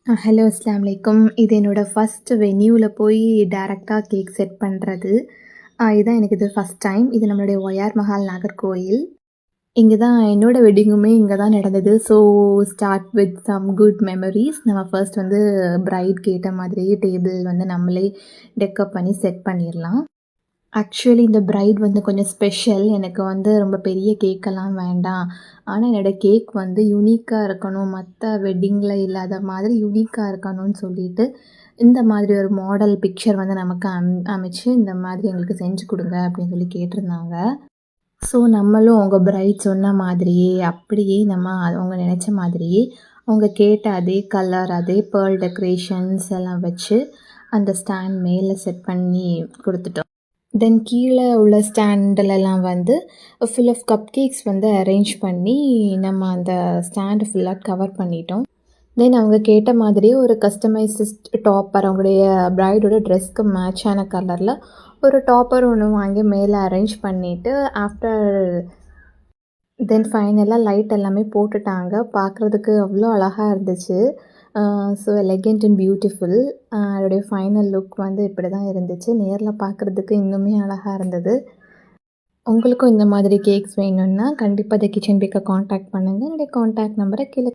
Hello அஸ்ஸலாமு அலைக்கும். இது என்னோட ஃபர்ஸ்ட் வென்யூல போய் டைரக்ட்டா கேக் செட் பண்றது. இதுதான் எனக்கு இது ஃபர்ஸ்ட் டைம். இது நம்மளுடைய ஒய்ஆர் மஹால் நாகர்கோயில். இங்க தான் என்னோட வெட்டிங்குமே இங்க தான் நடந்தது. So start with some good memories. நம்ம ஃபர்ஸ்ட் வந்து பிரைட் கேட்ட மாதிரியே டேபிள் வந்து நம்மளே டெக்கர் பண்ணி செட் பண்ணிரலாம். ஆக்சுவலி இந்த பிரைட் வந்து கொஞ்சம் ஸ்பெஷல். எனக்கு வந்து ரொம்ப பெரிய கேக்கெல்லாம் வேண்டாம். ஆனா என்னோட கேக் வந்து யூனிக்கா இருக்கணும். மத்த வெட்டிங்கில இல்லாத மாதிரி யூனிக்கா இருக்கணும்னு சொல்லிட்டு, இந்த மாதிரி ஒரு மாடல் பிக்சர் வந்து நமக்கு அமைச்சு, இந்த மாதிரி எங்களுக்கு செஞ்சு குடுங்க அப்படின்னு சொல்லி கேட்டிருந்தாங்க. ஸோ நம்மளும் அவங்க பிரைட் சொன்ன மாதிரியே, அப்படியே நம்ம அவங்க நெனச்ச மாதிரியே, அவங்க கேட்ட அதே கலர், அதே பேர்ல் டெக்கரேஷன்ஸ் எல்லாம் வச்சு, அந்த ஸ்டாண்ட் மேல செட் பண்ணி குடுத்துட்டோம். தென் கீழ உள்ள ஸ்டாண்டுலலாம் வந்து ஃபுல் ஆஃப் கப் கேக்ஸ் வந்து அரேஞ்ச் பண்ணி, நம்ம அந்த ஸ்டாண்ட் ஃபுல்லா கவர் பண்ணிட்டோம். தென் அவங்க கேட்ட மாதிரியே ஒரு கஸ்டமைஸ்ட் டாப்பர், அவங்களுடைய பிரைடோட ட்ரெஸ்க்கு மேட்சான கலர்ல ஒரு டாப்பர் ஒண்ணு வாங்கி மேல அரேஞ்ச் பண்ணிட்டு, தென் ஃபைனலா லைட் எல்லாமே போட்டுட்டாங்க. பார்க்குறதுக்கு அவ்வளோ அழகா இருந்துச்சு. So elegant and beautiful. அதோடைய ஃபைனல் லுக் வந்து இப்படி தான் இருந்துச்சு. நேர்ல பார்க்குறதுக்கு இன்னுமே அழகா இருந்தது. உங்களுக்கும் இந்த மாதிரி கேக்ஸ் வேணும்னா, கண்டிப்பா த கிச்சன் பேக்க கான்டாக்ட் பண்ணுங்க. என்னுடைய கான்டாக்ட் நம்பர கீழ